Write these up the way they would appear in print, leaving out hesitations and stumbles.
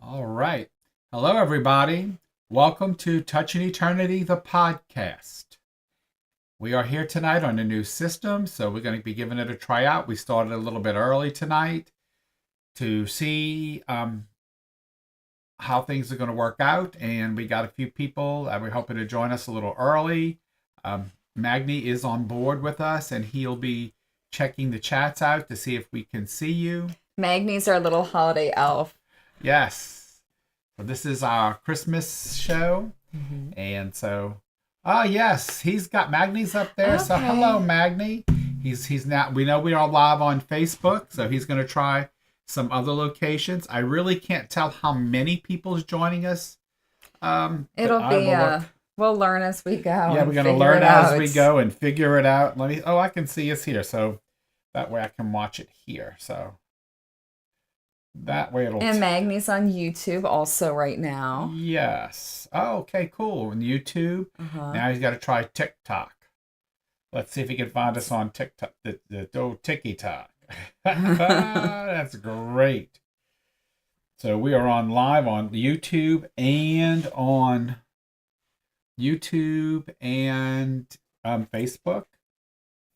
All right. Hello, everybody. Welcome to Touching Eternity, the podcast. We are here tonight on a new system, so we're going to be giving it a try out. We started a little bit early tonight to see how things are going to work out, and we got a few people that we're hoping to join us a little early. Magni is on board with us, and he'll be checking the chats out to see if we can see you. Magni's our little holiday elf. Yes. So this is our Christmas show. And so, yes, he's got Magni's up there. Okay. So hello, Magni. He's now, we know we are live on Facebook, so he's going to try some other locations. I really can't tell how many people's joining us. It'll be, we'll learn as we go. Yeah, we're going to learn as we go and figure it out. I can see us here. So that way I can watch it here. So that way it'll... And Magni's on YouTube also right now. Yes. Oh, okay, cool. On YouTube. Now he's got to try TikTok. Let's see if he can find us on TikTok. The old TikTok. That's great. So we are on live on YouTube and Facebook.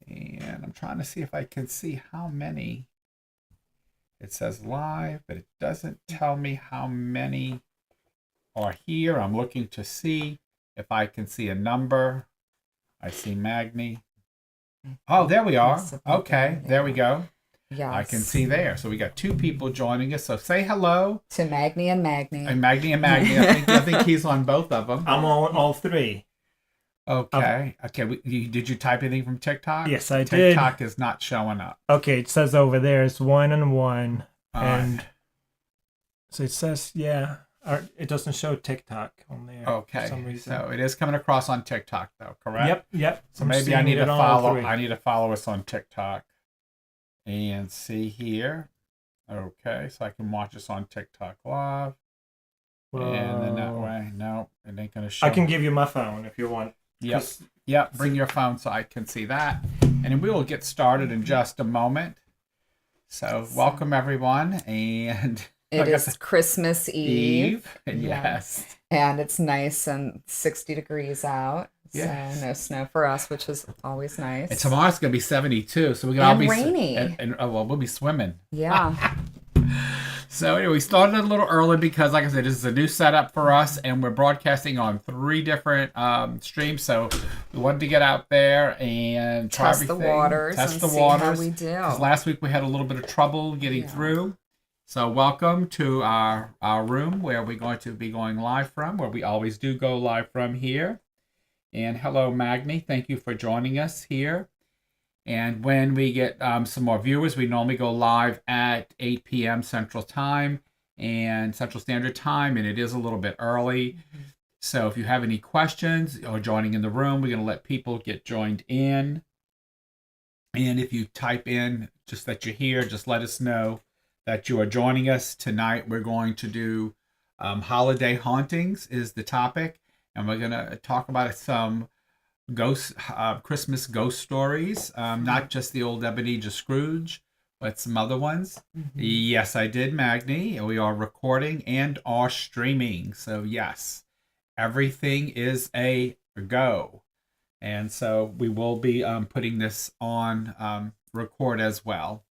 And I'm trying to see if I can see how many. It says live, but it doesn't tell me how many are here. I'm looking to see if I can see a number. I see Magni. Oh, there we are. Okay, there we go. Yes. I can see there. So we got two people joining us. So say hello to Magni and Magni. And Magni and Magni. I think he's on both of them. I'm on all three. Okay. Did you type anything from TikTok? Yes, I did. TikTok is not showing up. Okay, it says over there it's 1 and 1. And so it says, it doesn't show TikTok on there. Okay, for some reason. So it is coming across on TikTok though, correct? Yep. So maybe I need to follow. I need to follow us on TikTok and see here. Okay, so I can watch us on TikTok live. And then that way, no, it ain't gonna show. I can give you my phone if you want. Yep. Bring your phone so I can see that, and then we will get started in just a moment. So welcome everyone, and it is Christmas Eve. Yes. And it's nice and 60 degrees out. Yes. So no snow for us, which is always nice. And tomorrow's gonna be 72, so we're gonna all be rainy. And we'll be swimming. Yeah. So anyway, we started a little early because, like I said, this is a new setup for us, and we're broadcasting on 3 different streams. So we wanted to get out there and try test everything. The waters. Test the see waters. How we do. Because last week we had a little bit of trouble getting through. So welcome to our room where we're going to be going live from, where we always do go live from here. And hello, Magni. Thank you for joining us here. And when we get some more viewers, we normally go live at 8 p.m. Central Time and Central Standard Time, and it is a little bit early. So if you have any questions or joining in the room, we're going to let people get joined in. And if you type in just that you're here, just let us know that you are joining us tonight. We're going to do holiday hauntings is the topic, and we're going to talk about some Christmas ghost stories, not just the old Ebenezer Scrooge, but some other ones. Yes, I did, Magni. We are recording and are streaming. So yes, everything is a go. And so we will be putting this on record as well.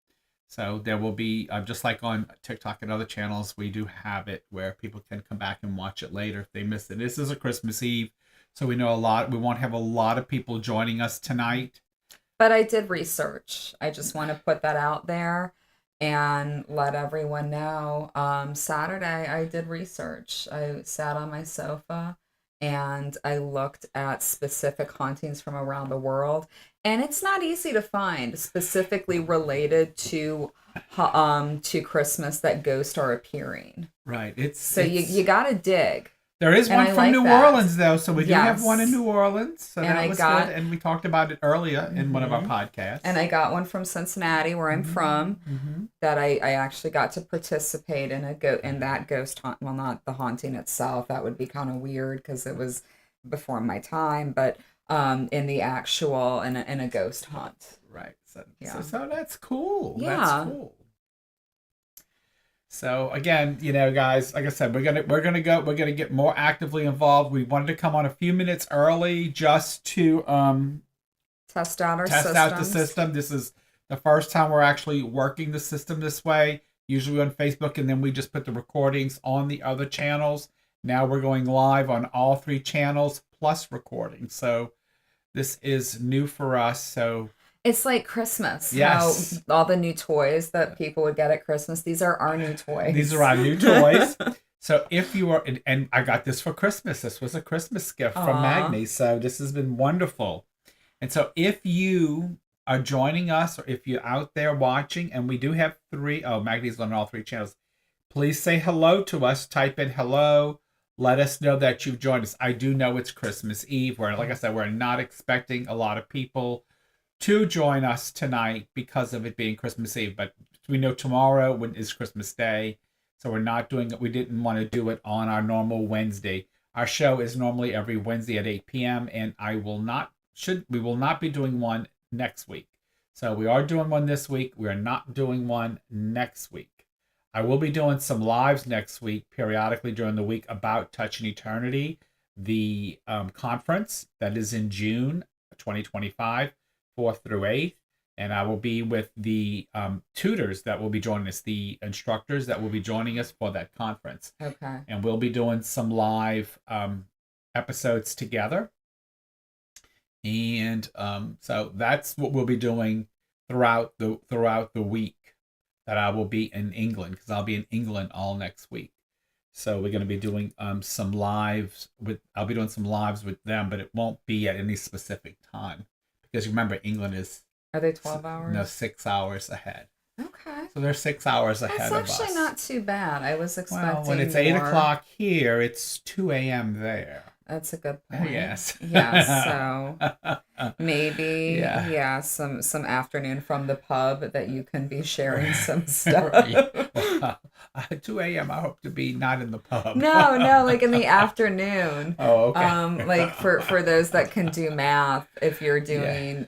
So there will be, just like on TikTok and other channels, we do have it where people can come back and watch it later if they missed it. This is a Christmas Eve. So we won't have a lot of people joining us tonight. But I did research. I just want to put that out there and let everyone know. Saturday, I did research. I sat on my sofa and I looked at specific hauntings from around the world. And it's not easy to find specifically related to Christmas that ghosts are appearing. Right. You got to dig. There is one from New Orleans, though, so we do have one in New Orleans. So and that was good, and we talked about it earlier in one of our podcasts. And I got one from Cincinnati, where I'm from, that I actually got to participate in that ghost haunt. Well, not the haunting itself. That would be kind of weird because it was before my time, but in the actual in a ghost hunt. Right. So that's cool. Yeah. That's cool. So again, guys, like I said, we're gonna get more actively involved. We wanted to come on a few minutes early just to Test out our test out the systems. system. This is the first time we're actually working the system this way. Usually on Facebook, and then we just put the recordings on the other channels. Now we're going live on all 3 channels plus recording. So this is new for us. So It's like Christmas. yes, How all the new toys that people would get at Christmas, these are our new toys. these are our new toys. So if you are, and I got this for Christmas. This was a Christmas gift from Magni. So this has been wonderful. And so if you are joining us, or if you're out there watching, and we do have 3, Magni's on all 3 channels, please say hello to us. Type in hello. Let us know that you've joined us. I do know it's Christmas Eve, where, like I said, we're not expecting a lot of people to join us tonight because of it being Christmas Eve. But we know tomorrow is Christmas Day, so we're not doing it. We didn't want to do it on our normal Wednesday. Our show is normally every Wednesday at 8 p.m., and we will not be doing one next week. So we are doing one this week. We are not doing one next week. I will be doing some lives next week, periodically during the week, about Touching Eternity, the conference that is in June 2025, 4th through 8th. And I will be with the tutors that will be joining us, the instructors that will be joining us for that conference. Okay. And we'll be doing some live episodes together. And so that's what we'll be doing throughout the week that I will be in England, because I'll be in England all next week. So we're going to be doing some lives I'll be doing some lives with them, but it won't be at any specific time, because remember, England is, Are they 12 hours? no, 6 hours ahead. Okay. So they're 6 hours ahead of us. That's actually not too bad. I was expecting Well, when it's more. 8 o'clock here, it's 2 a.m. there. That's a good point. Yes. Yeah, so maybe Yeah. some afternoon from the pub that you can be sharing some stuff. Well, 2 a.m. I hope to be not in the pub. No, like in the afternoon. Oh, okay. Like for those that can do math, if you're doing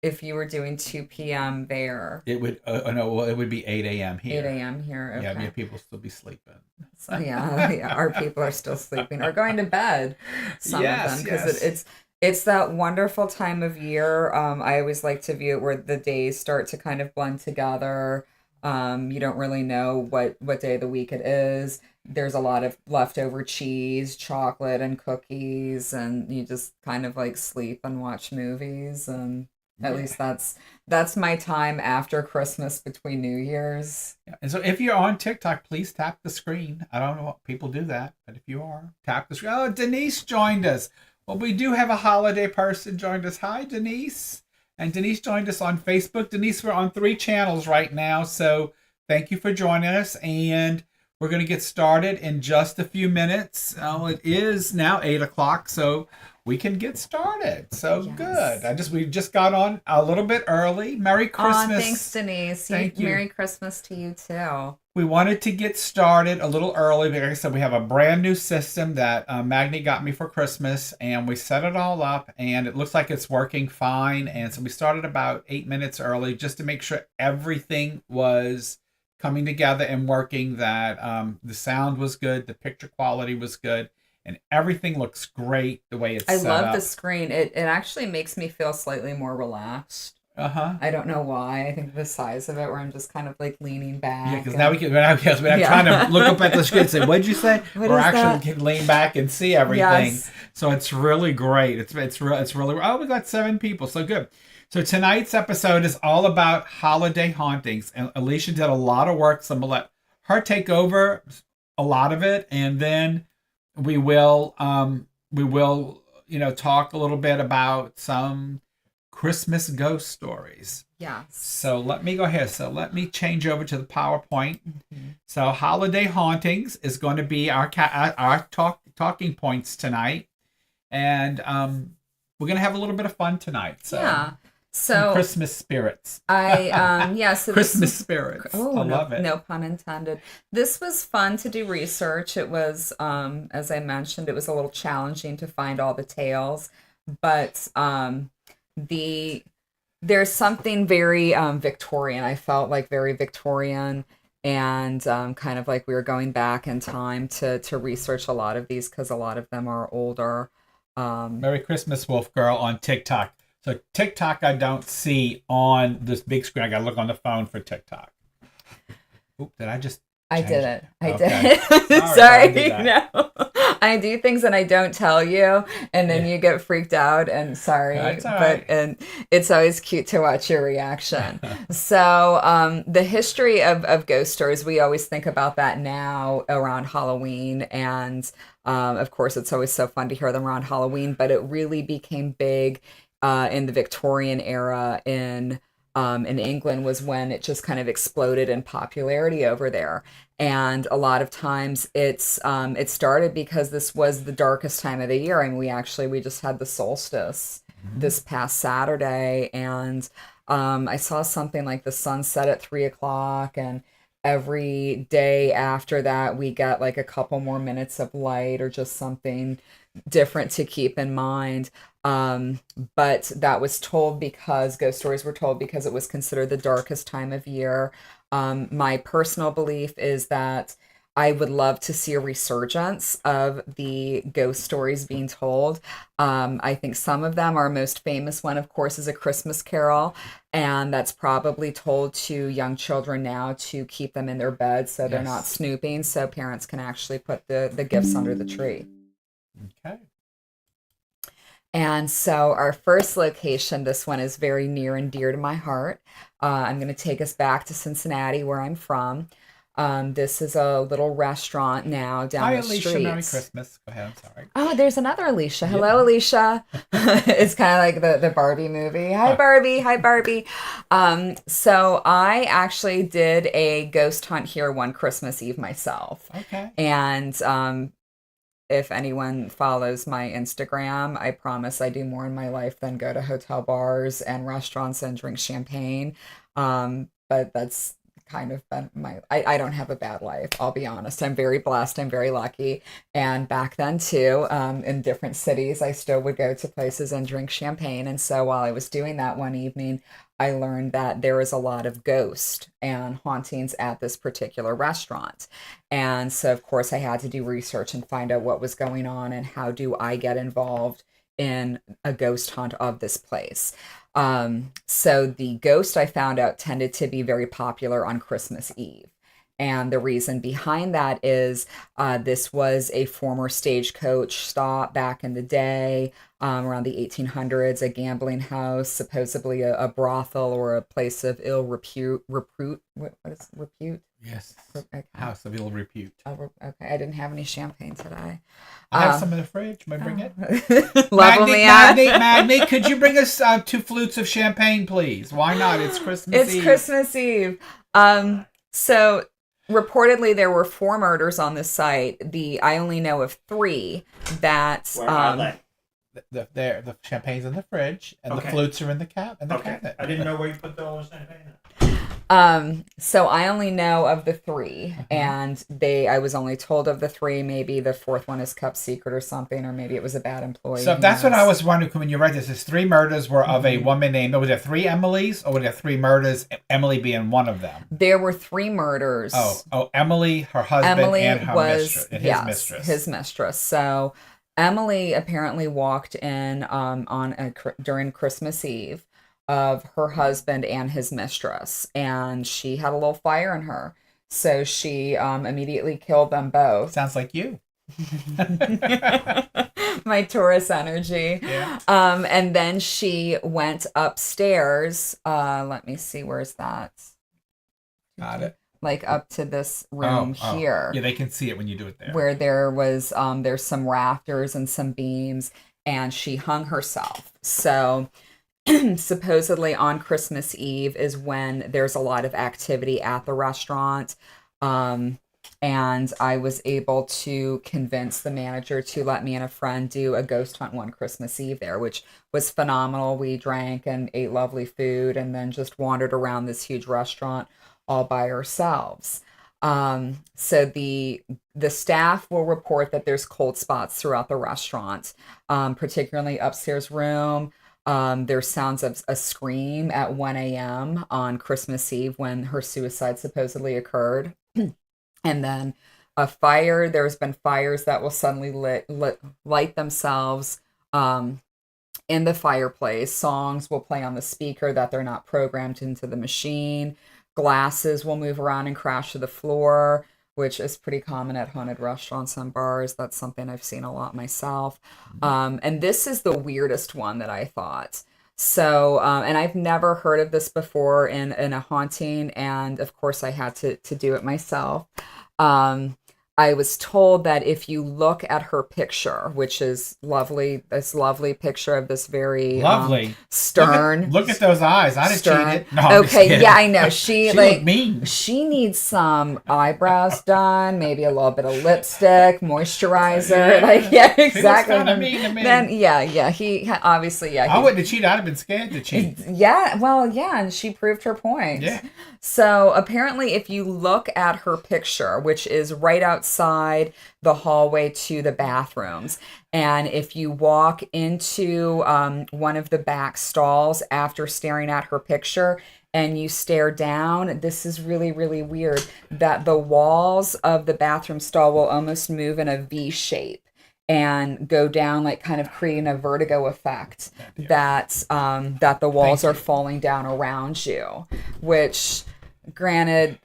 if you were doing 2 p.m. there. It would it would be 8 a.m. here. 8 a.m. here. Okay. Yeah, people still be sleeping. So, yeah, our people are still sleeping or going to bed. Some of them, because it's that wonderful time of year. I always like to view it where the days start to kind of blend together. You don't really know what day of the week it is. There's a lot of leftover cheese, chocolate, and cookies, and you just kind of like sleep and watch movies. And at least that's my time after Christmas between New Year's. Yeah. And so if you're on TikTok, please tap the screen. I don't know what people do that, but if you are, tap the screen. Oh, Denise joined us. Well, we do have a holiday person joined us. Hi, Denise. And Denise joined us on Facebook. Denise, we're on 3 channels right now, so thank you for joining us. And we're going to get started in just a few minutes. It is now 8 o'clock, so we can get started. So yes. Good. We just got on a little bit early. Merry Christmas. Thanks, Denise. Thank you. Merry Christmas to you too. We wanted to get started a little early, but like I said, we have a brand new system that Magni got me for Christmas, and we set it all up, and it looks like it's working fine. And so we started about 8 minutes early just to make sure everything was coming together and working, that the sound was good, the picture quality was good, and everything looks great the way it's set up. I love the screen. It actually makes me feel slightly more relaxed. I don't know why. I think the size of it, where I'm just kind of like leaning back. Yeah, because now we're not trying to look up at the screen and say, "What'd you say?" We're actually can lean back and see everything. Yes. So it's really great. It's really. Oh, we got 7 people. So good. So tonight's episode is all about holiday hauntings, and Alicia did a lot of work. So I'm gonna let her take over a lot of it, and then we will talk a little bit about some Christmas ghost stories. Yes. So let me go ahead. So let me change over to the PowerPoint. Mm-hmm. So holiday hauntings is going to be our talking points tonight, and we're going to have a little bit of fun tonight. So yeah. So Christmas spirits. So Christmas spirits. I love it. No pun intended. This was fun to do research. It was, as I mentioned, it was a little challenging to find all the tales, but there's something very Victorian. I felt like very Victorian, and kind of like we were going back in time to research a lot of these because a lot of them are older. Merry Christmas, Wolf Girl, on TikTok. So TikTok I don't see on this big screen. I got to look on the phone for TikTok. Oop, did I just... I did it. I Okay. did. Sorry, Sorry. No. I do things and I don't tell you, and then you get freaked out, and sorry. That's all but right. and it's always cute to watch your reaction. So the history of ghost stories, we always think about that now around Halloween, and of course it's always so fun to hear them around Halloween, but it really became big in the Victorian era in England was when it just kind of exploded in popularity over there. And a lot of times it started because this was the darkest time of the year. I mean, we just had the solstice this past Saturday, and I saw something like the sun set at 3 o'clock, and every day after that we got like a couple more minutes of light or just something different to keep in mind. But that was told because ghost stories were told because it was considered the darkest time of year. My personal belief is that I would love to see a resurgence of the ghost stories being told. I think some of them, our most famous one, of course, is A Christmas Carol. And that's probably told to young children now to keep them in their beds so they're not snooping, so parents can actually put the gifts under the tree. Okay. And so our first location, this one is very near and dear to my heart. I'm going to take us back to Cincinnati, where I'm from. This is a little restaurant now down Hi, the Alicia. street. Merry Christmas. Go ahead. I'm sorry. Oh, there's another Alicia. Hello, Alicia. It's kind of like the Barbie movie. Hi, Barbie. Hi, Barbie. So I actually did a ghost hunt here one Christmas Eve myself. Okay. And if anyone follows my Instagram, I promise I do more in my life than go to hotel bars and restaurants and drink champagne. But that's kind of been I don't have a bad life. I'll be honest. I'm very blessed. I'm very lucky. And back then too, in different cities, I still would go to places and drink champagne. And so while I was doing that one evening, I learned that there is a lot of ghost and hauntings at this particular restaurant. And so, of course, I had to do research and find out what was going on and how do I get involved in a ghost hunt of this place. So the ghost I found out tended to be very popular on Christmas Eve. And the reason behind that is this was a former stagecoach stop back in the day, around the 1800s, a gambling house, supposedly a brothel or a place of ill repute. What is repute? Yes. Okay. House of ill repute. Okay, I didn't have any champagne today. I have some in the fridge. May I bring it? Magni, could you bring us 2 flutes of champagne, please? Why not? It's Christmas Eve. It's Christmas Eve. So reportedly there were 4 murders on this site. I only know of 3 that Where are they? The champagne's in the fridge, and the flutes are in the cabinet. I didn't know where you put all the champagne. So I only know of the 3, and I was only told of the 3. Maybe the 4th one is kept secret or something, or maybe it was a bad employee. So that's what I was wondering when you read this. Is 3 murders were of a woman named. Was there 3 Emilys, or were there 3 murders? Emily being one of them. There were 3 murders. Oh, Emily, her husband, and her mistress, and his mistress. His mistress. So Emily apparently walked in during Christmas Eve of her husband and his mistress, and she had a little fire in her, so she immediately killed them both. Sounds like you. My Taurus energy. Yeah. And then she went upstairs. Let me see, where's that? Got it. Like up to this room here. Yeah, they can see it when you do it there. Where there was there's some rafters and some beams, and she hung herself. So supposedly on Christmas Eve is when there's a lot of activity at the restaurant. And I was able to convince the manager to let me and a friend do a ghost hunt one Christmas Eve there, which was phenomenal. We drank and ate lovely food and then just wandered around this huge restaurant all by ourselves. So the staff will report that there's cold spots throughout the restaurant, particularly upstairs room. There's sounds of a scream at 1 a.m. on Christmas Eve when her suicide supposedly occurred. And then a fire. There's been fires that will suddenly light themselves in the fireplace. Songs will play on the speaker that they're not programmed into the machine. Glasses will move around and crash to the floor, which is pretty common at haunted restaurants and bars. That's something I've seen a lot myself. And this is the weirdest one that I thought. So, and I've never heard of this before in a haunting, and of course I had to do it myself. I was told that if you look at her picture, which is lovely, this lovely picture of this very lovely stern. Look at those eyes. I didn't cheat it. No, okay, yeah, I know. She like mean. She needs some eyebrows done, maybe a little bit of lipstick, moisturizer. Exactly. Kind of mean to me. Then he obviously I wouldn't have cheated. I'd have been scared to cheat. And she proved her point. Yeah. So apparently, if you look at her picture, which is right outside the hallway to the bathrooms, and if you walk into one of the back stalls after staring at her picture and you stare down, this is really, really weird, that the walls of the bathroom stall will almost move in a V shape and go down, like kind of creating a vertigo effect that the walls are falling down around you, which granted,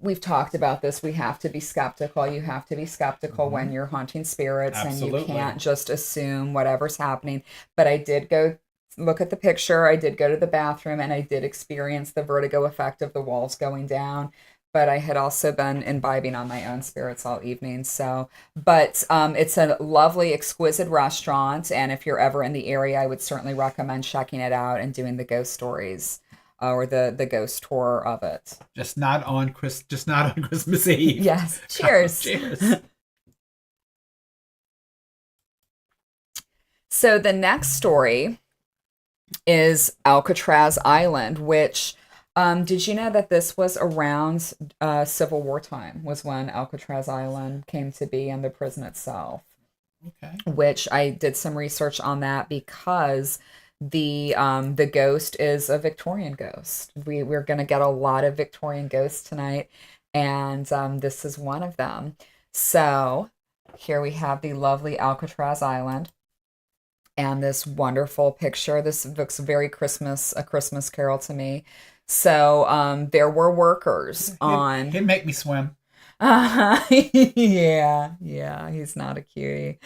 we've talked about this. We have to be skeptical. You have to be skeptical when you're haunting spirits. Absolutely. And you can't just assume whatever's happening. But I did go look at the picture. I did go to the bathroom and I did experience the vertigo effect of the walls going down. But I had also been imbibing on my own spirits all evening. So, but it's a lovely, exquisite restaurant. And if you're ever in the area, I would certainly recommend checking it out and doing the ghost stories or the ghost tour of it. Just not on Christmas Eve. Yes. Cheers. Cheers. So the next story is Alcatraz Island, which... did you know that this was around Civil War time, was when Alcatraz Island came to be, and the prison itself? Okay. Which I did some research on that because the ghost is a Victorian ghost. We're going to get a lot of Victorian ghosts tonight, and this is one of them. So here we have the lovely Alcatraz Island. And this wonderful picture. This looks very a Christmas Carol to me. So there were workers on. He'd make me swim. Yeah, he's not a cutie.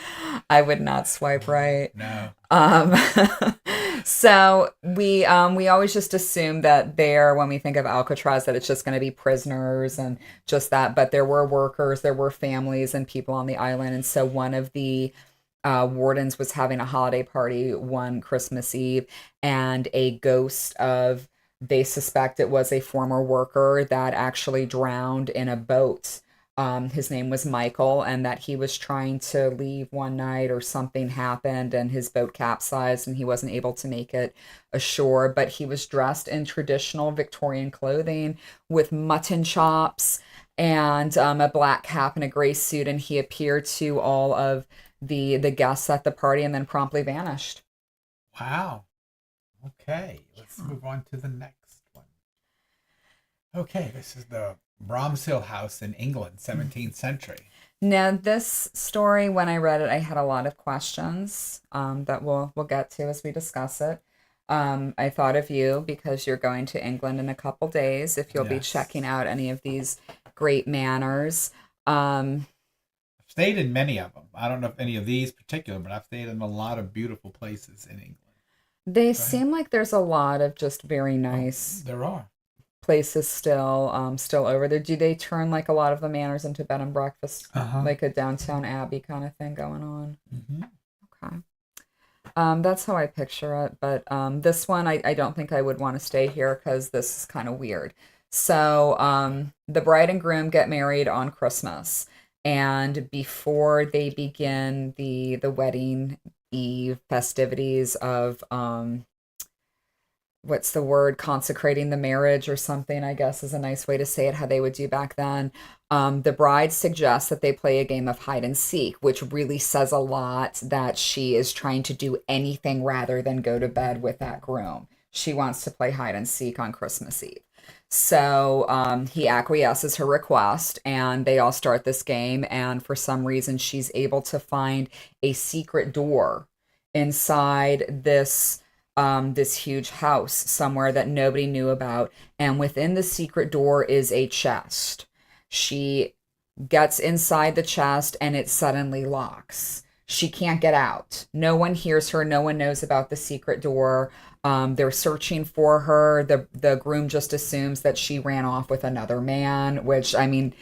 I would not swipe right. No. So we always just assume that when we think of Alcatraz, that it's just going to be prisoners and just that. But there were workers, there were families and people on the island, and so one of the wardens was having a holiday party one Christmas Eve, and a ghost of. They suspect it was a former worker that actually drowned in a boat. His name was Michael, and that he was trying to leave one night or something happened and his boat capsized and he wasn't able to make it ashore. But he was dressed in traditional Victorian clothing with mutton chops and a black cap and a gray suit, and he appeared to all of the guests at the party and then promptly vanished. Wow. Okay, let's move on to the next one. Okay, this is the Bramshill House in England, 17th century. Now, this story, when I read it, I had a lot of questions that we'll get to as we discuss it. I thought of you because you're going to England in a couple days, if you'll be checking out any of these great manors. I've stayed in many of them. I don't know if any of these particular, but I've stayed in a lot of beautiful places in England. They seem like there's a lot of just very nice there are places still over there. Do they turn like a lot of the manors into bed and breakfast, like a downtown Abbey kind of thing going on? Mm-hmm. Okay. That's how I picture it. But this one, I don't think I would want to stay here because this is kind of weird. So the bride and groom get married on Christmas. And before they begin the wedding Eve festivities of what's the word, consecrating the marriage or something, I guess is a nice way to say it, how they would do back then. The bride suggests that they play a game of hide and seek, which really says a lot that she is trying to do anything rather than go to bed with that groom. She wants to play hide and seek on Christmas Eve. So he acquiesces her request, and they all start this game. And for some reason, she's able to find a secret door inside this huge house somewhere that nobody knew about. And within the secret door is a chest. She gets inside the chest, and it suddenly locks. She can't get out. No one hears her. No one knows about the secret door. They're searching for her. The groom just assumes that she ran off with another man, which, I mean,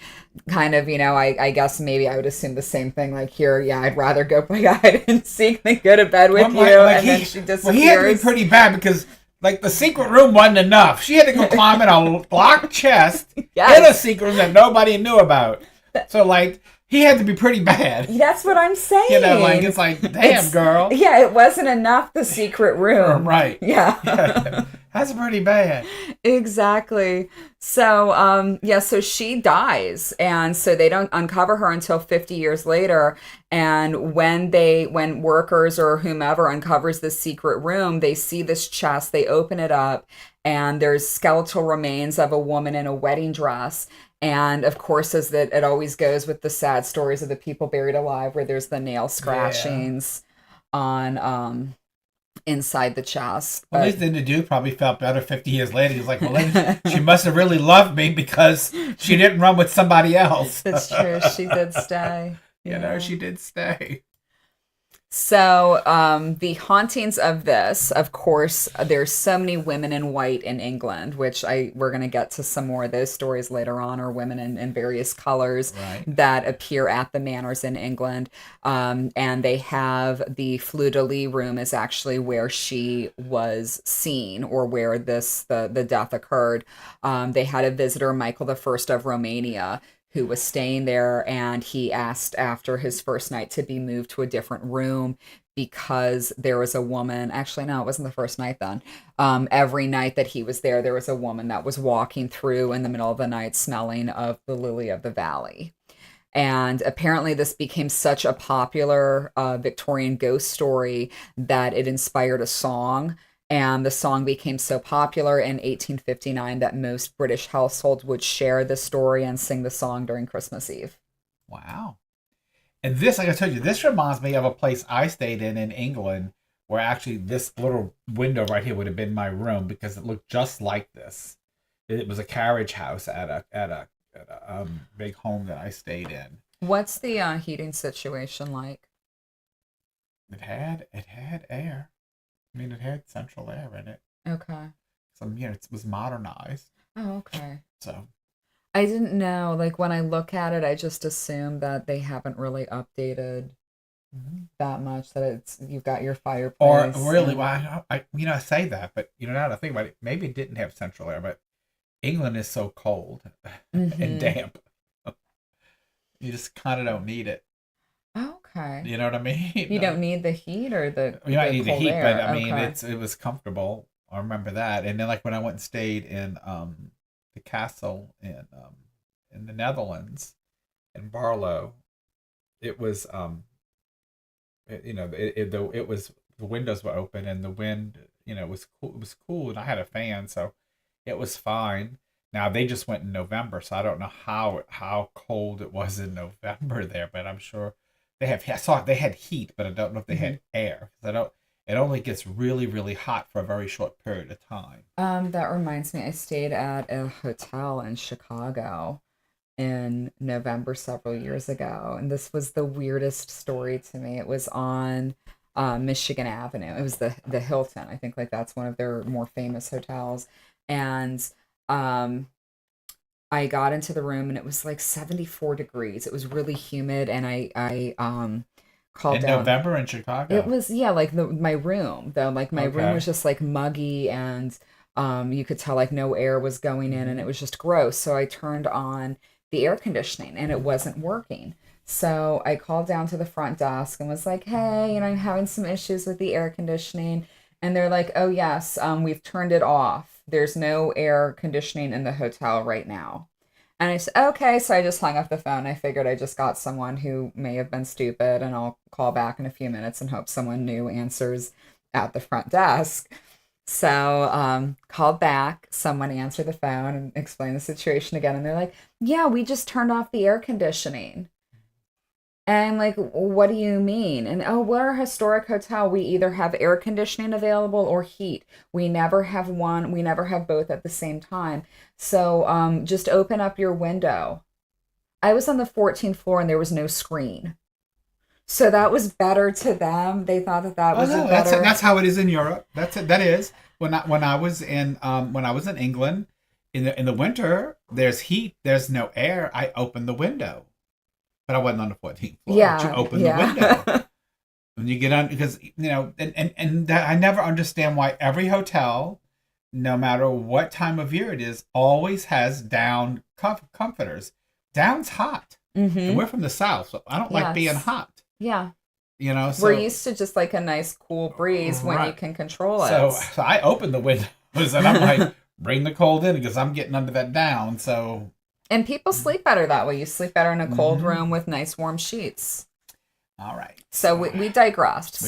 kind of, I guess maybe I would assume the same thing. Like, here, yeah, I'd rather go play hide and seek than go to bed with you. Then she disappears. Well, he had to be pretty bad because, like, the secret room wasn't enough. She had to go climb in a locked chest in a secret room that nobody knew about. So, like, he had to be pretty bad. That's what I'm saying. It's like, damn, girl. Yeah, it wasn't enough, the secret room. Right. Yeah. That's pretty bad. Exactly. So, so she dies. And so they don't uncover her until 50 years later. And when workers or whomever uncovers this secret room, they see this chest, they open it up, and there's skeletal remains of a woman in a wedding dress. And of course, as that it always goes with the sad stories of the people buried alive, where there's the nail scratchings on inside the chest. Well, at least then the dude probably felt better 50 years later. He's like, well, she must have really loved me because she didn't run with somebody else. That's true. She did stay. She did stay. So the hauntings of this, of course, there's so many women in white in England, which we're going to get to some more of those stories later on, or women in various colors that appear at the manors in England. And they have the fleur-de-lis room is actually where she was seen, or where the death occurred. They had a visitor, Michael I of Romania, who was staying there, and he asked after his first night to be moved to a different room because there was a woman. Actually, no, it wasn't the first night then. Every night that he was there was a woman that was walking through in the middle of the night smelling of the lily of the valley. And apparently this became such a popular Victorian ghost story that it inspired a song. And the song became so popular in 1859 that most British households would share the story and sing the song during Christmas Eve. Wow. And this, like I told you, this reminds me of a place I stayed in England, where actually this little window right here would have been my room because it looked just like this. It was a carriage house at a big home that I stayed in. What's the heating situation like? It had air. I mean, it had central air in it. Okay. So, it was modernized. Oh, okay. So. I didn't know. Like, when I look at it, I just assume that they haven't really updated that much, that you've got your fireplace. Or really, well, I say that, but, now that I think about it, maybe it didn't have central air, but England is so cold and damp. You just kind of don't need it. Okay. You know what I mean? You don't need the heat or the You might need the heat, air. but I mean, it was comfortable. I remember that. And then, like, when I went and stayed in the castle in the Netherlands, in Barlow, it was it was, the windows were open and the wind, it was cool. It was cool, and I had a fan, so it was fine. Now they just went in November, so I don't know how cold it was in November there, but I'm sure. I saw they had heat, but I don't know if they had air. It only gets really, really hot for a very short period of time. That reminds me, I stayed at a hotel in Chicago in November several years ago, and this was the weirdest story to me. It was on Michigan Avenue. It was the Hilton. I think that's one of their more famous hotels. And I got into the room and it was like 74 degrees. It was really humid, and I called down. In November in Chicago? It was, like my room, though. Like my room was just like muggy, and you could tell like no air was going in, and it was just gross. So I turned on the air conditioning and it wasn't working. So I called down to the front desk and was like, hey, I'm having some issues with the air conditioning. And they're like, oh, yes, we've turned it off. There's no air conditioning in the hotel right now. And I said, okay. So I just hung up the phone. I figured I just got someone who may have been stupid, and I'll call back in a few minutes and hope someone new answers at the front desk. So called back. Someone answered the phone and explained the situation again. And they're like, yeah, we just turned off the air conditioning. And I'm like, what do you mean? And oh, we're a historic hotel. We either have air conditioning available or heat. We never have one. We never have both at the same time. So just open up your window. I was on the 14th floor and there was no screen. So that was better to them. They thought that was a better. That's how it is in Europe. That's it. That is when I was in England in the winter. There's heat. There's no air. I opened the window. But I wasn't on the 14th floor. Yeah, But you open the window when you get on, because and that, I never understand why every hotel, no matter what time of year it is, always has down comforters. Down's hot, and we're from the south, so I don't like being hot. Yeah, So we're used to just like a nice cool breeze when you can control it. So I open the windows and I'm like, bring the cold in because I'm getting under that down. So. And people sleep better that way. You sleep better in a cold room with nice warm sheets. All right. So we digressed.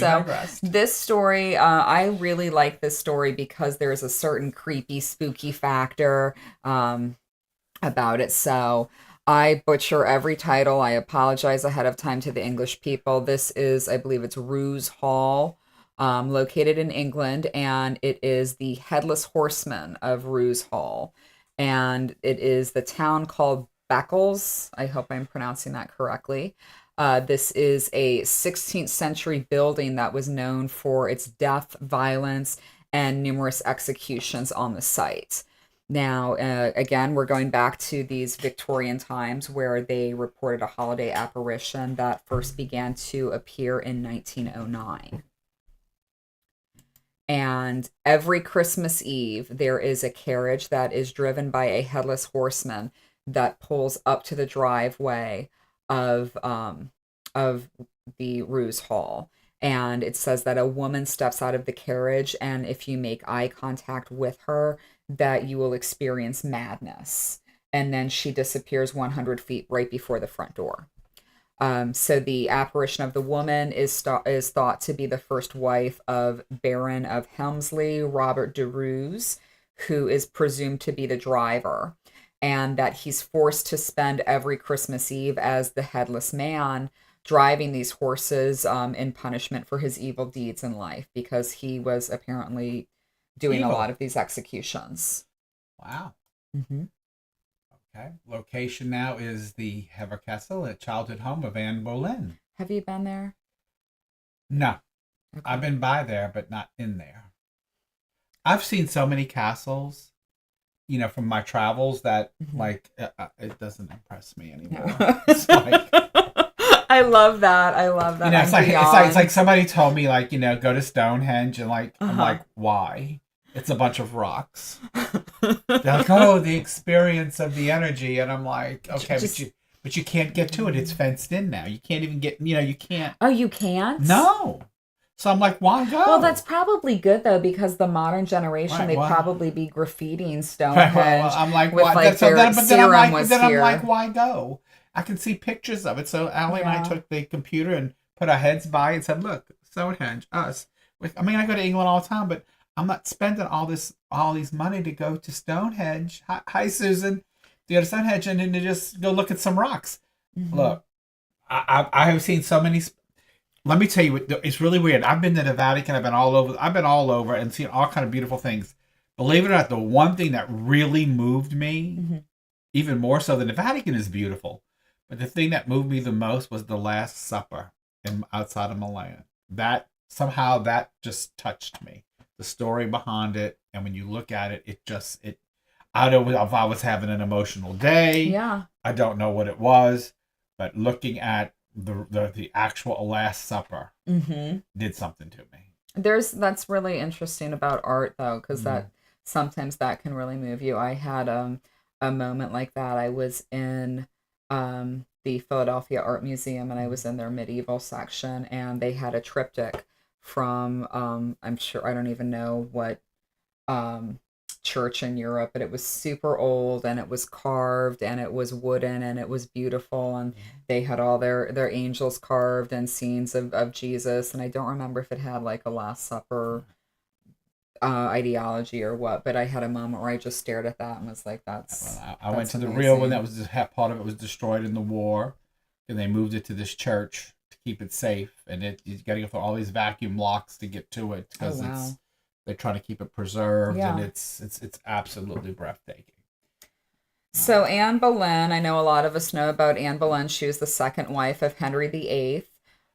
This story, I really like this story because there's a certain creepy, spooky factor about it. So I butcher every title. I apologize ahead of time to the English people. This is, I believe it's Ruse Hall, located in England, and it is the Headless Horseman of Ruse Hall. And it is the town called Beccles. I hope I'm pronouncing that correctly. This is a 16th century building that was known for its death, violence, and numerous executions on the site. Now, again, we're going back to these Victorian times where they reported a holiday apparition that first began to appear in 1909. And every Christmas Eve, there is a carriage that is driven by a headless horseman that pulls up to the driveway of the Ruse Hall. And it says that a woman steps out of the carriage, and if you make eye contact with her, that you will experience madness. And then she disappears 100 feet right before the front door. So the apparition of the woman is thought to be the first wife of Baron of Helmsley, Robert de Roos, who is presumed to be the driver, and that he's forced to spend every Christmas Eve as the headless man driving these horses in punishment for his evil deeds in life, because he was apparently doing a lot of these executions. Wow. Mm-hmm. Okay. Location now is the Heverkessel, a childhood home of Anne Boleyn. Have you been there? No. Okay. I've been by there, but not in there. I've seen so many castles, from my travels that, it doesn't impress me anymore. It's like... I love that. It's like somebody told me, go to Stonehenge, and I'm like, why? It's a bunch of rocks. They're like, oh, the experience of the energy, and I'm like, okay, but you can't get to it. It's fenced in now. You can't even get, you can't. Oh, you can't? No. So I'm like, why go? Well, that's probably good though, because the modern generation, they'd probably be graffitiing Stonehenge. Well, I'm like, with why? I'm like, why go? I can see pictures of it. So Allie and I took the computer and put our heads by and said, look, Stonehenge, us. I mean, I go to England all the time, but I'm not spending all these money to go to Stonehenge. Hi, Susan. To go to Stonehenge and then to just go look at some rocks. Mm-hmm. Look, I have seen so many. Let me tell you, it's really weird. I've been to the Vatican. I've been all over and seen all kind of beautiful things. Believe it or not, the one thing that really moved me, even more so than the Vatican is beautiful, but the thing that moved me the most was the Last Supper outside of Milan. That just touched me. The story behind it, and when you look at it, I don't know if I was having an emotional day. Yeah. I don't know what it was, but looking at the actual Last Supper did something to me. That's really interesting about art though, because that sometimes that can really move you. I had a moment like that. I was in the Philadelphia Art Museum, and I was in their medieval section, and they had a triptych from I'm sure I don't even know what church in Europe, but it was super old and it was carved and it was wooden and it was beautiful, and they had all their angels carved and scenes of Jesus, and I don't remember if it had like a Last Supper ideology or what, but I had a moment where I just stared at that and was like, that's I went to the amazing. real one that was part of it was destroyed in the war, and they moved it to this church to keep it safe, and you got to go through all these vacuum locks to get to it because they're trying to keep it preserved, and it's absolutely breathtaking. So Anne Boleyn, I know a lot of us know about Anne Boleyn. She was the second wife of Henry VIII,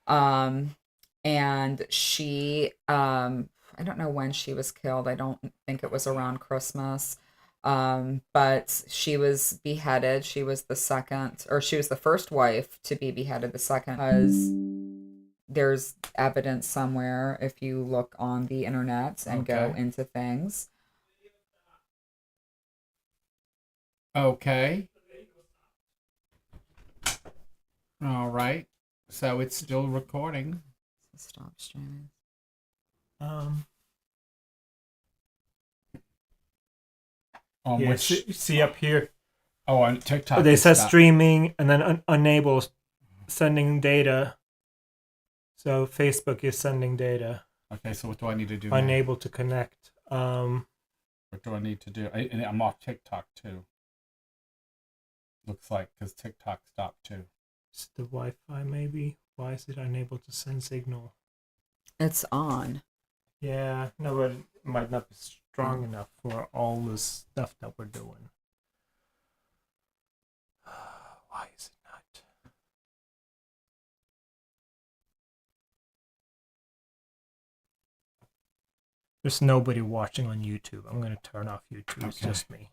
and she I don't know when she was killed. I don't think it was around Christmas. But she was beheaded. She was the second, or she was the first wife to be beheaded, the second, because there's evidence somewhere if you look on the internet and go into things. Okay. All right. So it's still recording. Stop streaming. See up here. Oh, on TikTok. They said streaming and then unable sending data. So Facebook is sending data. Okay, so what do I need to do? Unable to connect. What do I need to do? I'm off TikTok too. Looks like because TikTok stopped too. It's the Wi-Fi maybe. Why is it unable to send signal? It's on. Yeah, no, but it might not be strong enough for all the stuff that we're doing. Why is it not? There's nobody watching on YouTube. I'm going to turn off YouTube. It's just me.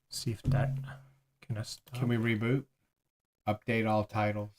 See if that can stop. Can we reboot? Update all titles.